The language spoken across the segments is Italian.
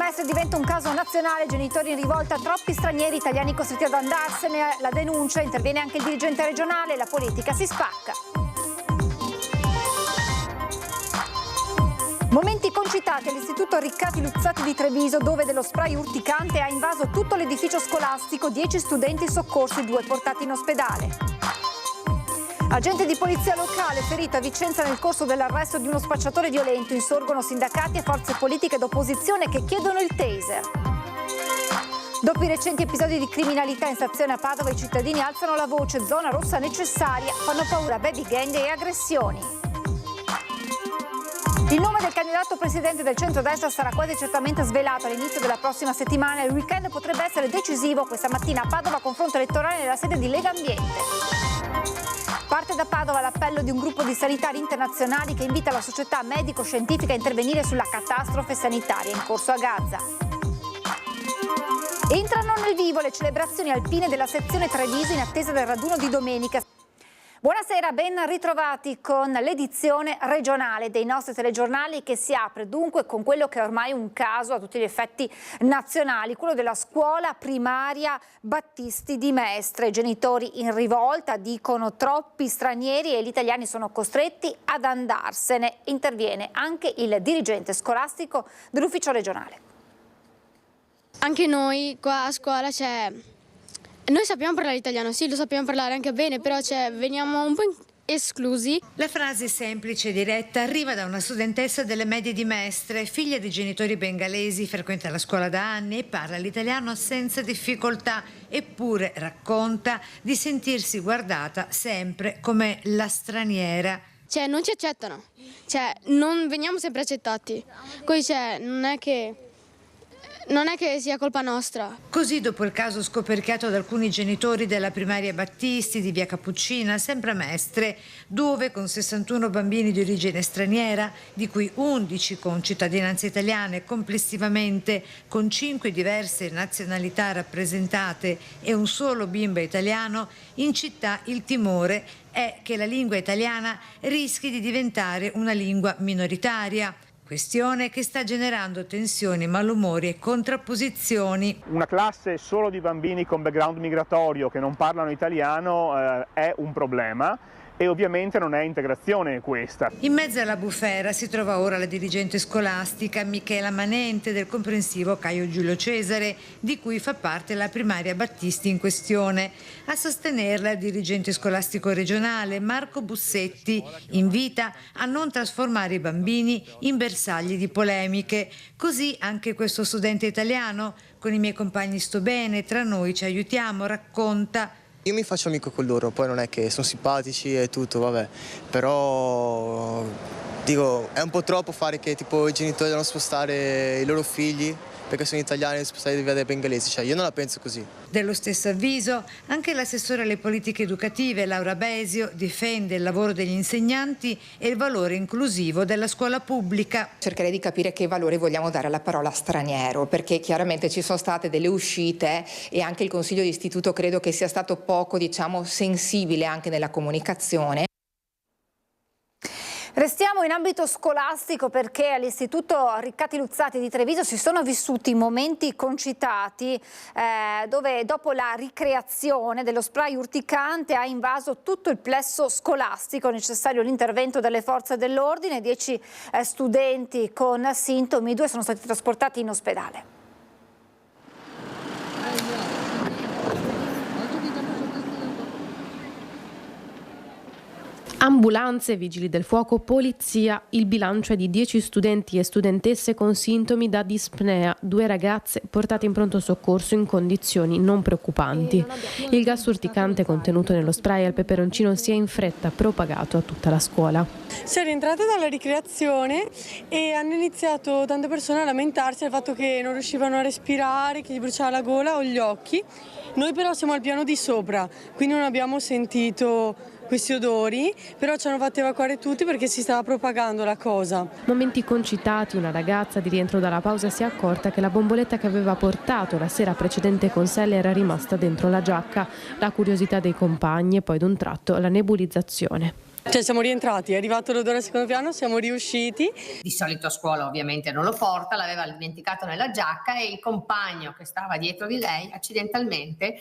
Mestre diventa un caso nazionale, genitori in rivolta, troppi stranieri italiani costretti ad andarsene, la denuncia, interviene anche il dirigente regionale, la politica si spacca. Momenti concitati all'Istituto Riccati Luzzati di Treviso, dove dello spray urticante ha invaso tutto l'edificio scolastico, 10 studenti soccorsi, 2 portati in ospedale. Agente di polizia locale ferito a Vicenza nel corso dell'arresto di uno spacciatore violento. Insorgono sindacati e forze politiche d'opposizione che chiedono il taser. Dopo i recenti episodi di criminalità in stazione a Padova, i cittadini alzano la voce, zona rossa necessaria, fanno paura baby gang e aggressioni. Il nome del candidato presidente del centrodestra sarà quasi certamente svelato all'inizio della prossima settimana. Il weekend potrebbe essere decisivo. Questa mattina a Padova confronto elettorale nella sede di Lega Ambiente. Parte da Padova l'appello di un gruppo di sanitari internazionali che invita la società medico-scientifica a intervenire sulla catastrofe sanitaria in corso a Gaza. Entrano nel vivo le celebrazioni alpine della sezione Treviso in attesa del raduno di domenica. Buonasera, ben ritrovati con l'edizione regionale dei nostri telegiornali che si apre dunque con quello che è ormai un caso a tutti gli effetti nazionali, quello della scuola primaria Battisti di Mestre. I genitori in rivolta dicono troppi stranieri e gli italiani sono costretti ad andarsene. Interviene anche il dirigente scolastico dell'ufficio regionale. Anche noi qua a scuola noi sappiamo parlare italiano, sì, lo sappiamo parlare anche bene, però veniamo un po' esclusi. La frase semplice e diretta arriva da una studentessa delle medie di Mestre, figlia di genitori bengalesi, frequenta la scuola da anni e parla l'italiano senza difficoltà, eppure racconta di sentirsi guardata sempre come la straniera. Non ci accettano, non veniamo sempre accettati, poi non è che sia colpa nostra. Così, dopo il caso scoperchiato da alcuni genitori della primaria Battisti di via Cappuccina, sempre a Mestre, dove con 61 bambini di origine straniera, di cui 11 con cittadinanza italiana e complessivamente con 5 diverse nazionalità rappresentate e un solo bimbo italiano, in città il timore è che la lingua italiana rischi di diventare una lingua minoritaria. Questione che sta generando tensioni, malumori e contrapposizioni. Una classe solo di bambini con background migratorio che non parlano italiano è un problema e ovviamente non è integrazione questa. In mezzo alla bufera si trova ora la dirigente scolastica Michela Manente del comprensivo Caio Giulio Cesare, di cui fa parte la primaria Battisti in questione. A sostenerla il dirigente scolastico regionale Marco Bussetti invita a non trasformare i bambini in bersagli di polemiche. Così anche questo studente italiano: con i miei compagni sto bene, tra noi ci aiutiamo, racconta. Io mi faccio amico con loro, poi non è che sono simpatici e tutto, vabbè, però dico, è un po' troppo fare che tipo i genitori devono spostare i loro figli perché sono italiani e spostare via dai bengalesi, io non la penso così. Dello stesso avviso anche l'assessore alle politiche educative Laura Besio difende il lavoro degli insegnanti e il valore inclusivo della scuola pubblica. Cercherei di capire che valore vogliamo dare alla parola straniero, perché chiaramente ci sono state delle uscite e anche il Consiglio di Istituto credo che sia stato poco, sensibile anche nella comunicazione. Restiamo in ambito scolastico perché all'Istituto Riccati Luzzati di Treviso si sono vissuti momenti concitati dove dopo la ricreazione dello spray urticante ha invaso tutto il plesso scolastico, necessario l'intervento delle forze dell'ordine. 10 studenti con sintomi, 2 sono stati trasportati in ospedale. Ambulanze, vigili del fuoco, polizia. Il bilancio è di 10 studenti e studentesse con sintomi da dispnea, 2 ragazze portate in pronto soccorso in condizioni non preoccupanti. Il gas urticante contenuto nello spray al peperoncino si è in fretta propagato a tutta la scuola. Si è rientrata dalla ricreazione e hanno iniziato tante persone a lamentarsi del fatto che non riuscivano a respirare, che gli bruciava la gola o gli occhi. Noi però siamo al piano di sopra, quindi non abbiamo sentito questi odori, però ci hanno fatto evacuare tutti perché si stava propagando la cosa. Momenti concitati, una ragazza di rientro dalla pausa si è accorta che la bomboletta che aveva portato la sera precedente con sé le era rimasta dentro la giacca. La curiosità dei compagni e poi d'un tratto la nebulizzazione. Cioè siamo rientrati, è arrivato l'odore al secondo piano, siamo riusciti. Di solito a scuola ovviamente non lo porta, l'aveva dimenticato nella giacca e il compagno che stava dietro di lei accidentalmente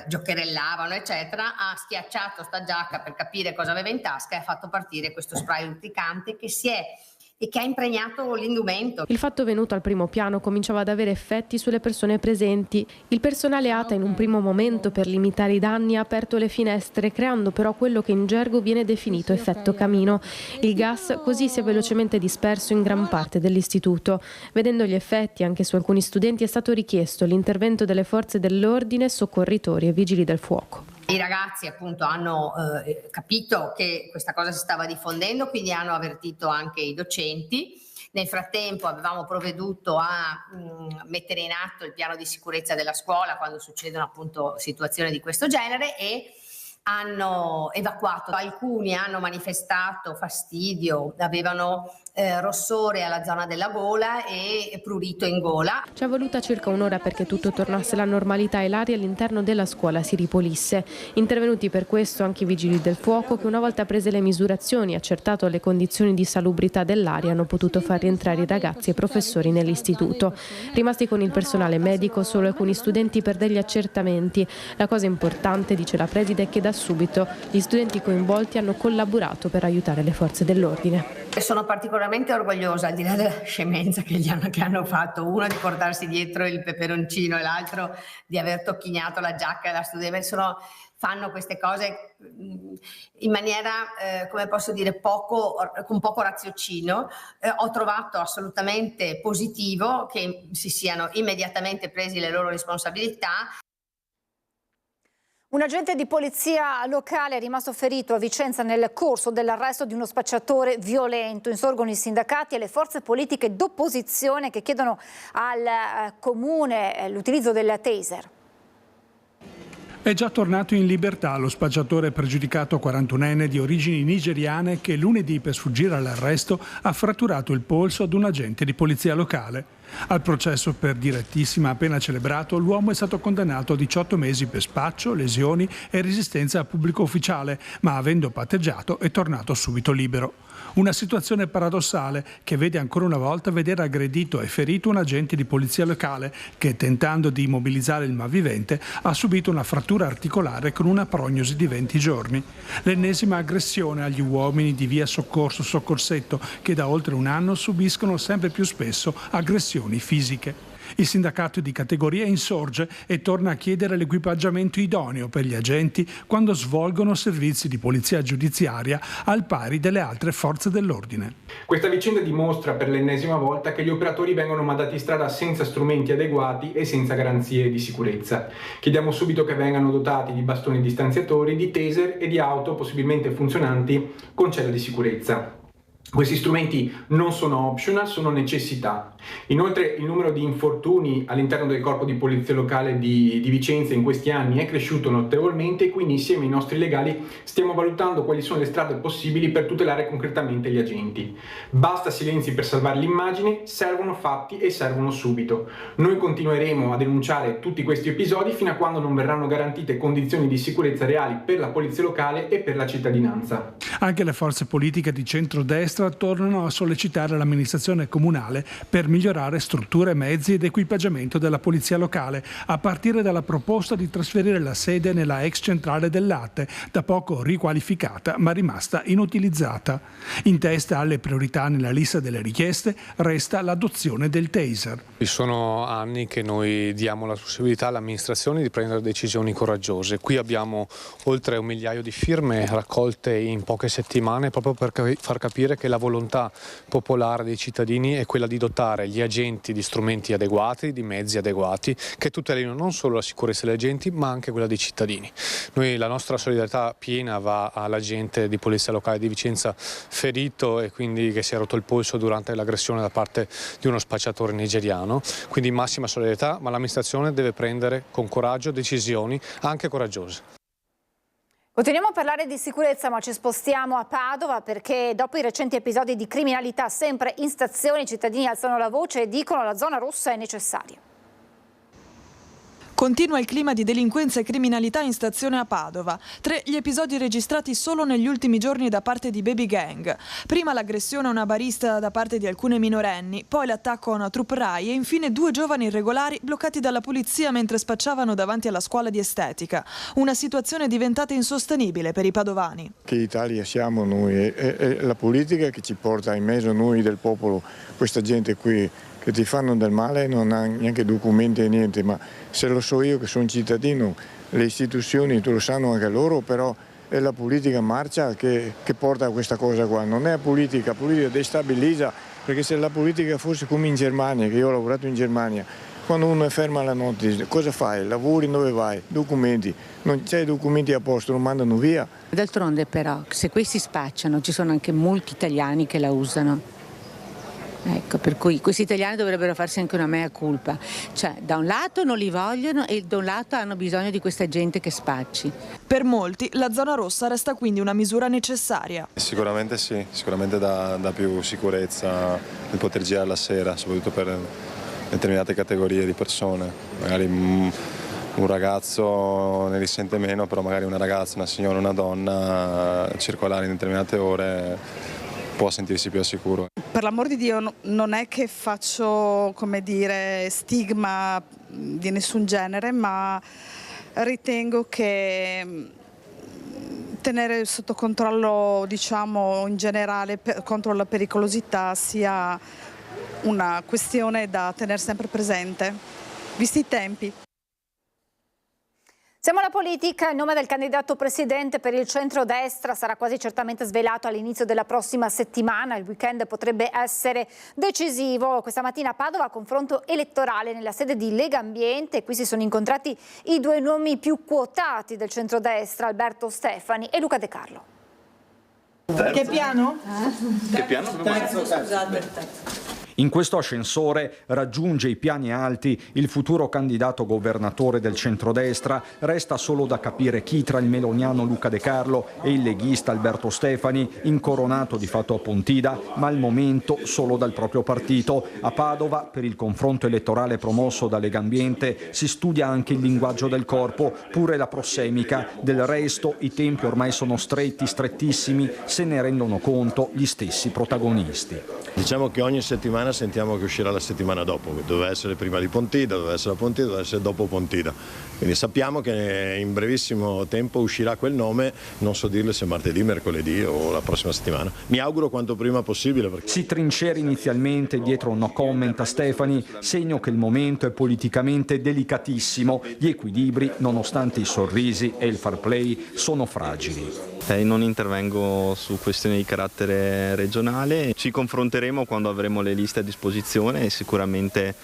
giocherellavano eccetera, ha schiacciato sta giacca per capire cosa aveva in tasca e ha fatto partire questo spray urticante che ha impregnato l'indumento. Il fatto venuto al primo piano cominciava ad avere effetti sulle persone presenti. Il personale ATA in un primo momento, per limitare i danni, ha aperto le finestre, creando però quello che in gergo viene definito effetto camino. Il gas così si è velocemente disperso in gran parte dell'istituto. Vedendo gli effetti anche su alcuni studenti è stato richiesto l'intervento delle forze dell'ordine, soccorritori e vigili del fuoco. I ragazzi appunto hanno capito che questa cosa si stava diffondendo, quindi hanno avvertito anche i docenti. Nel frattempo avevamo provveduto a mettere in atto il piano di sicurezza della scuola quando succedono appunto situazioni di questo genere e hanno evacuato. Alcuni hanno manifestato fastidio, avevano rossore alla zona della gola e prurito in gola. Ci è voluta circa un'ora perché tutto tornasse alla normalità e l'aria all'interno della scuola si ripulisse. Intervenuti per questo anche i vigili del fuoco che, una volta prese le misurazioni e accertato le condizioni di salubrità dell'aria, hanno potuto far rientrare i ragazzi e i professori nell'istituto. Rimasti con il personale medico solo alcuni studenti per degli accertamenti. La cosa importante, dice la preside, è che da subito gli studenti coinvolti hanno collaborato per aiutare le forze dell'ordine. Sono particolarmente orgogliosa, al di là della scemenza che hanno fatto, uno di portarsi dietro il peperoncino e l'altro di aver tocchignato la giacca della studente. Fanno queste cose in maniera, come posso dire, con poco raziocinio. Ho trovato assolutamente positivo che si siano immediatamente presi le loro responsabilità. Un agente di polizia locale è rimasto ferito a Vicenza nel corso dell'arresto di uno spacciatore violento. Insorgono i sindacati e le forze politiche d'opposizione che chiedono al comune l'utilizzo del taser. È già tornato in libertà lo spacciatore pregiudicato 41enne di origini nigeriane che lunedì, per sfuggire all'arresto, ha fratturato il polso ad un agente di polizia locale. Al processo per direttissima appena celebrato, l'uomo è stato condannato a 18 mesi per spaccio, lesioni e resistenza a pubblico ufficiale, ma avendo patteggiato è tornato subito libero. Una situazione paradossale che vede ancora una volta vedere aggredito e ferito un agente di polizia locale che, tentando di immobilizzare il malvivente, ha subito una frattura articolare con una prognosi di 20 giorni. L'ennesima aggressione agli uomini di via Soccorso-Soccorsetto che da oltre un anno subiscono sempre più spesso aggressioni fisiche. Il sindacato di categoria insorge e torna a chiedere l'equipaggiamento idoneo per gli agenti quando svolgono servizi di polizia giudiziaria al pari delle altre forze dell'ordine. Questa vicenda dimostra per l'ennesima volta che gli operatori vengono mandati in strada senza strumenti adeguati e senza garanzie di sicurezza. Chiediamo subito che vengano dotati di bastoni distanziatori, di taser e di auto possibilmente funzionanti con cella di sicurezza. Questi strumenti non sono optional, sono necessità. Inoltre il numero di infortuni all'interno del corpo di polizia locale di Vicenza in questi anni è cresciuto notevolmente e quindi insieme ai nostri legali stiamo valutando quali sono le strade possibili per tutelare concretamente gli agenti. Basta silenzi per salvare l'immagine, servono fatti e servono subito. Noi continueremo a denunciare tutti questi episodi fino a quando non verranno garantite condizioni di sicurezza reali per la polizia locale e per la cittadinanza. Anche le forze politiche di centrodestra tornano a sollecitare l'amministrazione comunale per migliorare strutture, mezzi ed equipaggiamento della polizia locale, a partire dalla proposta di trasferire la sede nella ex centrale del latte, da poco riqualificata ma rimasta inutilizzata. In testa alle priorità nella lista delle richieste resta l'adozione del taser. Sono anni che noi diamo la possibilità all'amministrazione di prendere decisioni coraggiose. Qui abbiamo oltre 1 migliaio di firme raccolte in poche settimane proprio per far capire che la volontà popolare dei cittadini è quella di dotare gli agenti di strumenti adeguati, di mezzi adeguati, che tutelino non solo la sicurezza degli agenti ma anche quella dei cittadini. Noi la nostra solidarietà piena va all'agente di polizia locale di Vicenza ferito e quindi che si è rotto il polso durante l'aggressione da parte di uno spacciatore nigeriano, quindi massima solidarietà, ma l'amministrazione deve prendere con coraggio decisioni anche coraggiose. Continuiamo a parlare di sicurezza, ma ci spostiamo a Padova perché dopo i recenti episodi di criminalità sempre in stazione i cittadini alzano la voce e dicono che la zona rossa è necessaria. Continua il clima di delinquenza e criminalità in stazione a Padova. 3 gli episodi registrati solo negli ultimi giorni da parte di baby gang. Prima l'aggressione a una barista da parte di alcune minorenni, poi l'attacco a una troupe Rai e infine 2 giovani irregolari bloccati dalla polizia mentre spacciavano davanti alla scuola di estetica. Una situazione diventata insostenibile per i padovani. Che Italia siamo noi? È la politica che ci porta in mezzo a noi del popolo, questa gente qui che ti fanno del male, non ha neanche documenti e niente, ma se lo so io che sono cittadino, le istituzioni lo sanno anche loro, però è la politica marcia che porta a questa cosa qua, non è la politica destabilizza, perché se la politica fosse come in Germania, che io ho lavorato in Germania, quando uno è fermo la notte, cosa fai? Lavori, dove vai? Documenti, non c'hai documenti a posto, lo mandano via. D'altronde però, se questi spacciano, ci sono anche molti italiani che la usano. Ecco, per cui questi italiani dovrebbero farsi anche una mea culpa, cioè da un lato non li vogliono e da un lato hanno bisogno di questa gente che spacci. Per molti la zona rossa resta quindi una misura necessaria. Sicuramente sì, sicuramente dà più sicurezza il poter girare la sera, soprattutto per determinate categorie di persone, magari un ragazzo ne risente meno, però magari una ragazza, una signora, una donna circolare in determinate ore può sentirsi più al sicuro. Per l'amor di Dio non è che faccio, come dire, stigma di nessun genere, ma ritengo che tenere sotto controllo, diciamo, in generale contro la pericolosità sia una questione da tenere sempre presente, visti i tempi. Siamo alla politica. Il nome del candidato presidente per il centrodestra sarà quasi certamente svelato all'inizio della prossima settimana. Il weekend potrebbe essere decisivo. Questa mattina a Padova confronto elettorale nella sede di Lega Ambiente. Qui si sono incontrati i 2 nomi più quotati del centrodestra, Alberto Stefani e Luca De Carlo. Che piano? Che piano? Scusate. In questo ascensore raggiunge i piani alti il futuro candidato governatore del centrodestra. Resta solo da capire chi tra il meloniano Luca De Carlo e il leghista Alberto Stefani, incoronato di fatto a Pontida, ma al momento solo dal proprio partito. A Padova, per il confronto elettorale promosso da Lega Ambiente, si studia anche il linguaggio del corpo, pure la prossemica. Del resto i tempi ormai sono stretti, strettissimi, se ne rendono conto gli stessi protagonisti. Diciamo che ogni settimana sentiamo che uscirà la settimana dopo, che doveva essere prima di Pontida, doveva essere a Pontida, doveva essere dopo Pontida. Quindi sappiamo che in brevissimo tempo uscirà quel nome, non so dirle se martedì, mercoledì o la prossima settimana. Mi auguro quanto prima possibile. Perché... Si trincera inizialmente dietro un no comment a Stefani, segno che il momento è politicamente delicatissimo. Gli equilibri, nonostante i sorrisi e il fair play, sono fragili. Non intervengo su questioni di carattere regionale, ci confronteremo quando avremo le liste a disposizione e sicuramente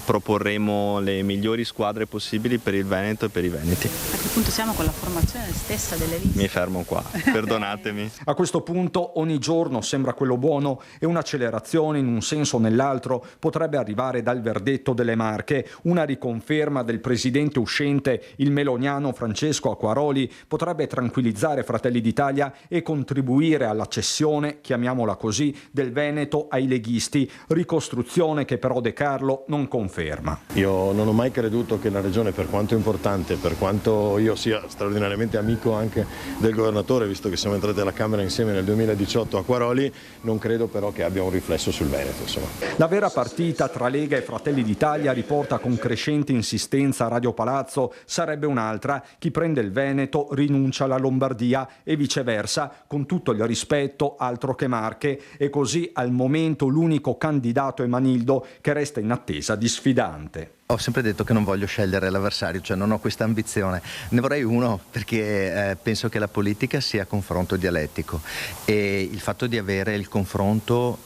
proporremo le migliori squadre possibili per il Veneto e per i veneti. A che punto siamo con la formazione stessa delle liste? Mi fermo qua, perdonatemi. A questo punto ogni giorno sembra quello buono e un'accelerazione in un senso o nell'altro potrebbe arrivare dal verdetto delle Marche. Una riconferma del presidente uscente, il meloniano Francesco Acquaroli, potrebbe tranquillizzare Fratelli d'Italia e contribuire alla cessione, chiamiamola così, del Veneto ai leghisti, ricostruzione che però De Carlo non conferma. Io non ho mai creduto che la regione, per quanto importante, per quanto io sia straordinariamente amico anche del governatore, visto che siamo entrati alla Camera insieme nel 2018 a Acquaroli, non credo però che abbia un riflesso sul Veneto. Insomma. La vera partita tra Lega e Fratelli d'Italia, riporta con crescente insistenza Radio Palazzo, sarebbe un'altra. Chi prende il Veneto rinuncia alla Lombardia e viceversa, con tutto il rispetto, altro che Marche. E così al momento l'unico candidato è Manildo, che resta in attesa di sfidante. Ho sempre detto che non voglio scegliere l'avversario, cioè non ho questa ambizione. Ne vorrei uno perché penso che la politica sia confronto dialettico e il fatto di avere il confronto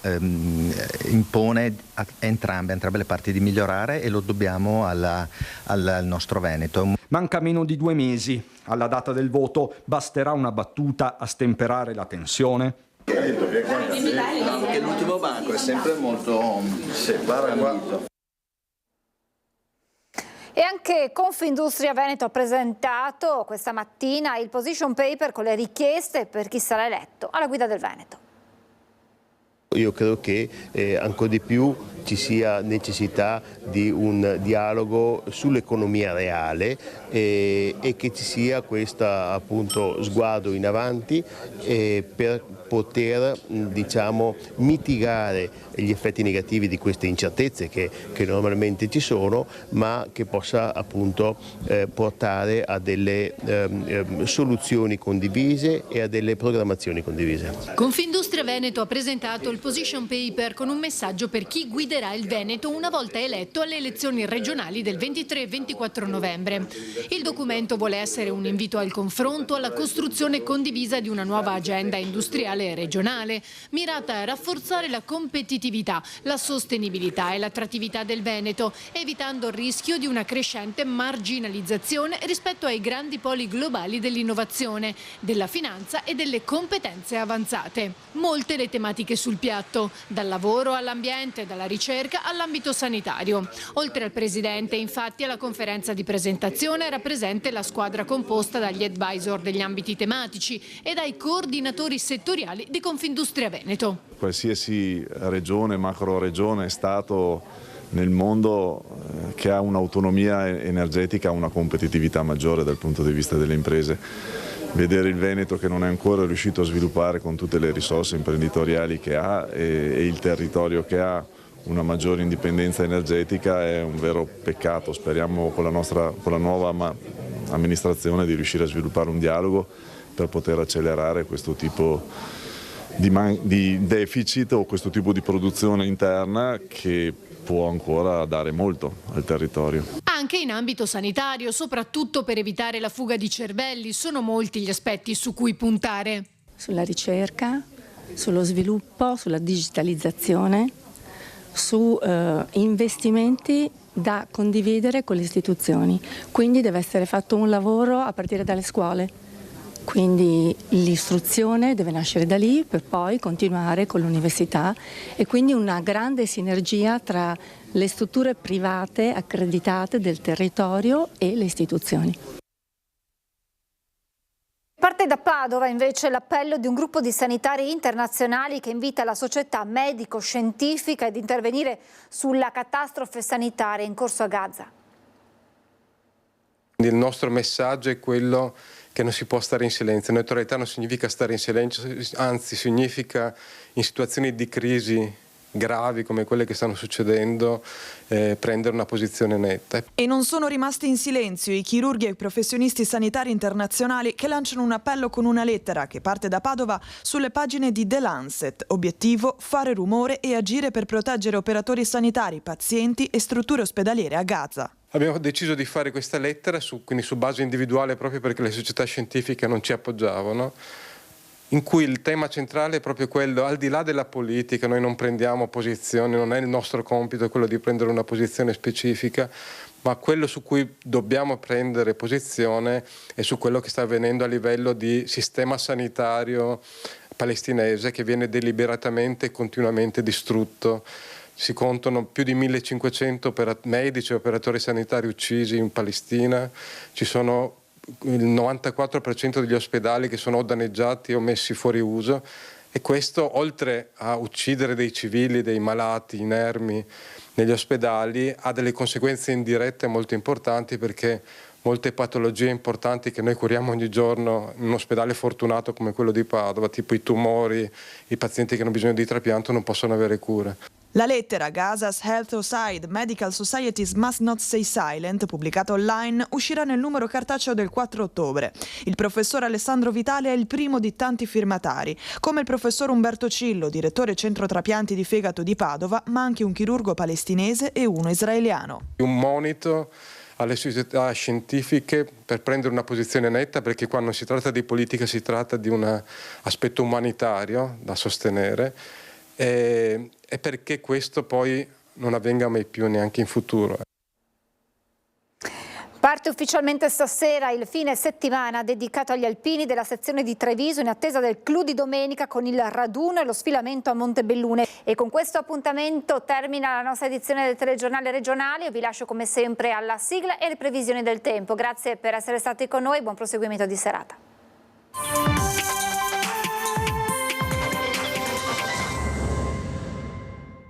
impone a entrambe le parti di migliorare e lo dobbiamo al nostro Veneto. Manca meno di 2 mesi. Alla data del voto basterà una battuta a stemperare la tensione? Perché l'ultimo banco è sempre molto separato. E anche Confindustria Veneto ha presentato questa mattina il position paper con le richieste per chi sarà eletto alla guida del Veneto. Io credo che ancora di più ci sia necessità di un dialogo sull'economia reale e che ci sia questo appunto sguardo in avanti per poter mitigare gli effetti negativi di queste incertezze che normalmente ci sono, ma che possa appunto portare a delle soluzioni condivise e a delle programmazioni condivise. Confindustria Veneto ha presentato il position paper con un messaggio per chi guiderà il Veneto una volta eletto alle elezioni regionali del 23 e 24 novembre. Il documento vuole essere un invito al confronto, alla costruzione condivisa di una nuova agenda industriale e regionale, mirata a rafforzare la competitività, la sostenibilità e l'attrattività del Veneto, evitando il rischio di una crescente marginalizzazione rispetto ai grandi poli globali dell'innovazione, della finanza e delle competenze avanzate. Molte le tematiche sul piatto, dal lavoro all'ambiente, dalla ricerca all'ambito sanitario. Oltre al presidente, infatti, alla conferenza di presentazione era presente la squadra composta dagli advisor degli ambiti tematici e dai coordinatori settoriali di Confindustria Veneto. Qualsiasi regione, macro regione, stato nel mondo che ha un'autonomia energetica ha una competitività maggiore dal punto di vista delle imprese. Vedere il Veneto che non è ancora riuscito a sviluppare con tutte le risorse imprenditoriali che ha e il territorio che ha una maggiore indipendenza energetica è un vero peccato. Speriamo con la nuova amministrazione di riuscire a sviluppare un dialogo per poter accelerare questo tipo di deficit o questo tipo di produzione interna che può ancora dare molto al territorio. Anche in ambito sanitario, soprattutto per evitare la fuga di cervelli, sono molti gli aspetti su cui puntare. Sulla ricerca, sullo sviluppo, sulla digitalizzazione, su investimenti da condividere con le istituzioni. Quindi deve essere fatto un lavoro a partire dalle scuole. Quindi l'istruzione deve nascere da lì per poi continuare con l'università e quindi una grande sinergia tra le strutture private accreditate del territorio e le istituzioni. Parte da Padova invece l'appello di un gruppo di sanitari internazionali che invita la società medico-scientifica ad intervenire sulla catastrofe sanitaria in corso a Gaza. Il nostro messaggio è quello che non si può stare in silenzio. Neutralità non significa stare in silenzio, anzi significa in situazioni di crisi gravi come quelle che stanno succedendo prendere una posizione netta. E non sono rimasti in silenzio i chirurghi e i professionisti sanitari internazionali che lanciano un appello con una lettera che parte da Padova sulle pagine di The Lancet. Obiettivo: fare rumore e agire per proteggere operatori sanitari, pazienti e strutture ospedaliere a Gaza. Abbiamo deciso di fare questa lettera, quindi su base individuale, proprio perché le società scientifiche non ci appoggiavano, in cui il tema centrale è proprio quello, al di là della politica, noi non prendiamo posizioni, non è il nostro compito quello di prendere una posizione specifica, ma quello su cui dobbiamo prendere posizione è su quello che sta avvenendo a livello di sistema sanitario palestinese che viene deliberatamente e continuamente distrutto. Si contano più di 1500 medici e operatori sanitari uccisi in Palestina, ci sono il 94% degli ospedali che sono o danneggiati o messi fuori uso e questo, oltre a uccidere dei civili, dei malati inermi negli ospedali, ha delle conseguenze indirette molto importanti perché molte patologie importanti che noi curiamo ogni giorno in un ospedale fortunato come quello di Padova, tipo i tumori, i pazienti che hanno bisogno di trapianto non possono avere cure. La lettera Gaza's Health Aside, Medical Societies Must Not Stay Silent, pubblicata online, uscirà nel numero cartaceo del 4 ottobre. Il professor Alessandro Vitale è il primo di tanti firmatari, come il professor Umberto Cillo, direttore centro trapianti di fegato di Padova, ma anche un chirurgo palestinese e uno israeliano. Un monito alle società scientifiche per prendere una posizione netta, perché qua non si tratta di politica, si tratta di un aspetto umanitario da sostenere e perché questo poi non avvenga mai più neanche in futuro. Parte ufficialmente stasera il fine settimana dedicato agli alpini della sezione di Treviso in attesa del clou di domenica con il raduno e lo sfilamento a Montebellune. E con questo appuntamento termina la nostra edizione del telegiornale regionale. Io vi lascio come sempre alla sigla e alle previsioni del tempo. Grazie per essere stati con noi, buon proseguimento di serata.